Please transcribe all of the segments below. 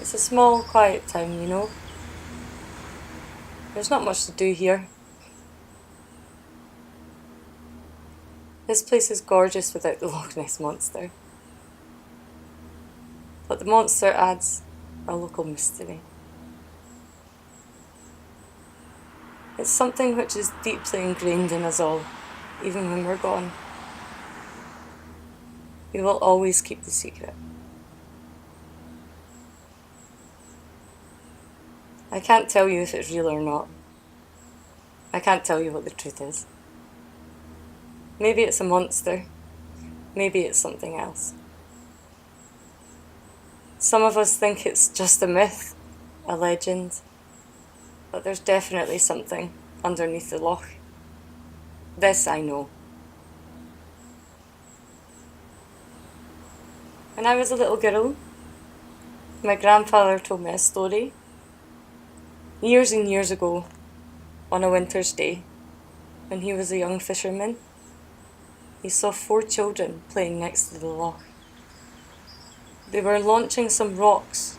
It's a small, quiet town, you know. There's not much to do here. This place is gorgeous without the Loch Ness monster. But the monster adds a local mystery. It's something which is deeply ingrained in us all, even when we're gone. We will always keep the secret. I can't tell you if it's real or not. I can't tell you what the truth is. Maybe it's a monster. Maybe it's something else. Some of us think it's just a myth, a legend, but there's definitely something underneath the loch. This I know. When I was a little girl, my grandfather told me a story. Years and years ago, on a winter's day, when he was a young fisherman, he saw 4 children playing next to the loch. They were launching some rocks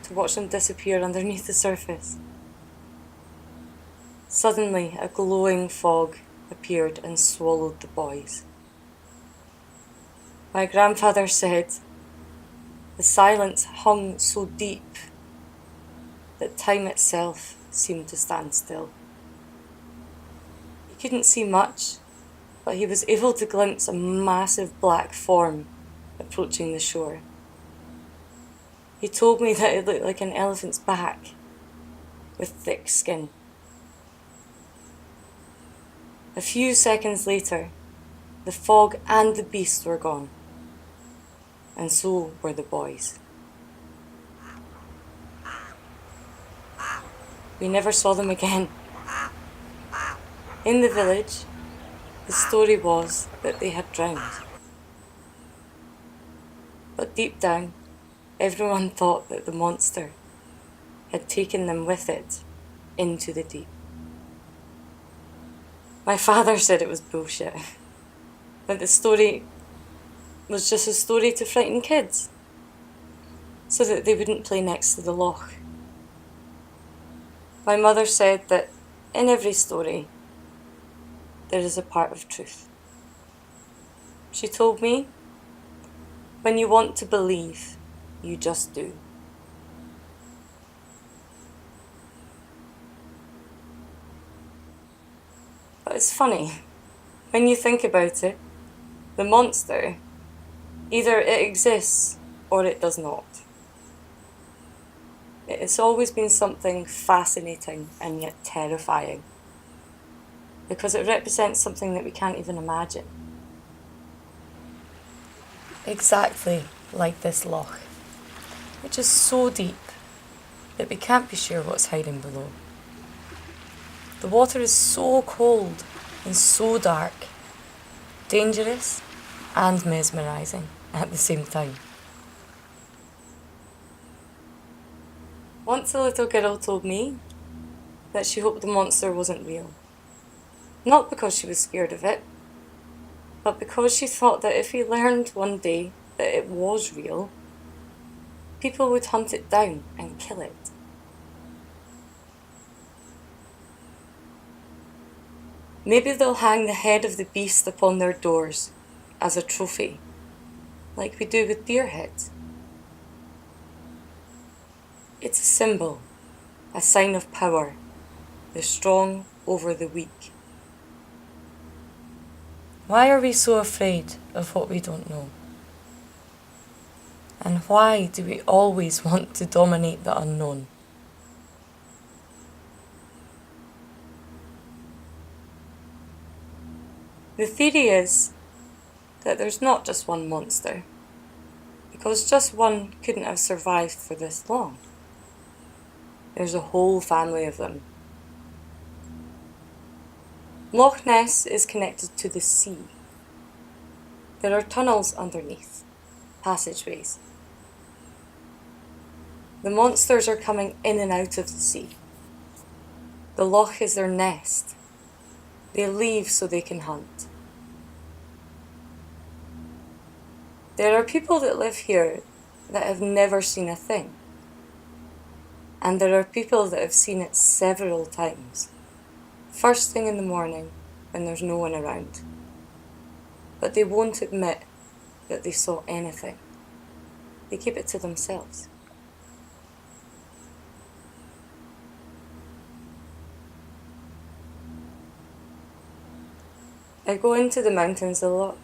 to watch them disappear underneath the surface. Suddenly, a glowing fog appeared and swallowed the boys. My grandfather said, the silence hung so deep that time itself seemed to stand still. He couldn't see much, but he was able to glimpse a massive black form approaching the shore. He told me that it looked like an elephant's back, with thick skin. A few seconds later, the fog and the beast were gone, and so were the boys. We never saw them again. In the village, the story was that they had drowned. But deep down, everyone thought that the monster had taken them with it into the deep. My father said it was bullshit, that the story was just a story to frighten kids, so that they wouldn't play next to the loch. My mother said that in every story, there is a part of truth. She told me, when you want to believe, you just do. But it's funny, when you think about it, the monster, either it exists or it does not. It's always been something fascinating and yet terrifying, because it represents something that we can't even imagine. Exactly like this loch, which is so deep that we can't be sure what's hiding below. The water is so cold and so dark, dangerous and mesmerising at the same time. Once a little girl told me that she hoped the monster wasn't real. Not because she was scared of it, but because she thought that if we learned one day that it was real, people would hunt it down and kill it. Maybe they'll hang the head of the beast upon their doors as a trophy, like we do with deer heads. It's a symbol, a sign of power, the strong over the weak. Why are we so afraid of what we don't know? And why do we always want to dominate the unknown? The theory is that there's not just one monster, because just one couldn't have survived for this long. There's a whole family of them. Loch Ness is connected to the sea. There are tunnels underneath, passageways. The monsters are coming in and out of the sea. The loch is their nest. They leave so they can hunt. There are people that live here that have never seen a thing. And there are people that have seen it several times, first thing in the morning when there's no one around. But they won't admit that they saw anything. They keep it to themselves. I go into the mountains a lot.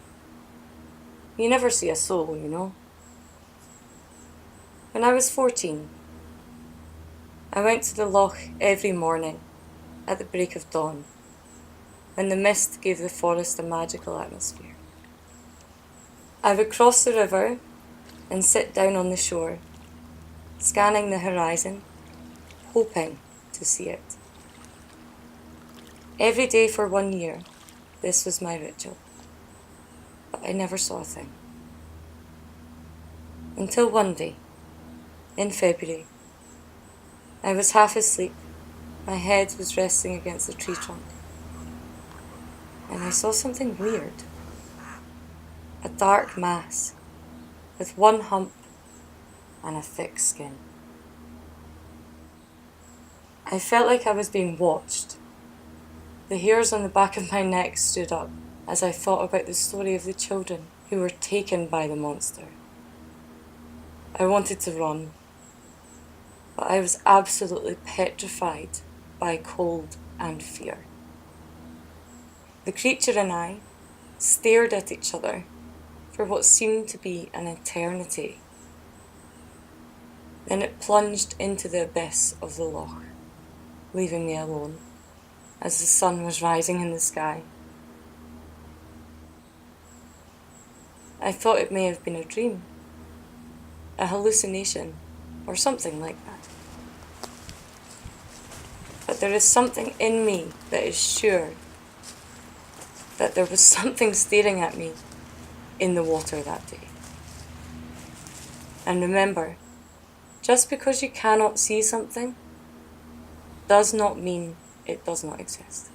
You never see a soul, you know. When I was 14, I went to the loch every morning at the break of dawn, when the mist gave the forest a magical atmosphere. I would cross the river and sit down on the shore, scanning the horizon, hoping to see it. Every day for 1 year, this was my ritual, but I never saw a thing. Until one day, in February, I was half asleep, my head was resting against the tree trunk, and I saw something weird. A dark mass, with one hump and a thick skin. I felt like I was being watched. The hairs on the back of my neck stood up as I thought about the story of the children who were taken by the monster. I wanted to run, but I was absolutely petrified by cold and fear. The creature and I stared at each other for what seemed to be an eternity. Then it plunged into the abyss of the loch, leaving me alone as the sun was rising in the sky. I thought it may have been a dream, a hallucination, or something like that. But there is something in me that is sure that there was something staring at me in the water that day. And remember, just because you cannot see something does not mean it does not exist.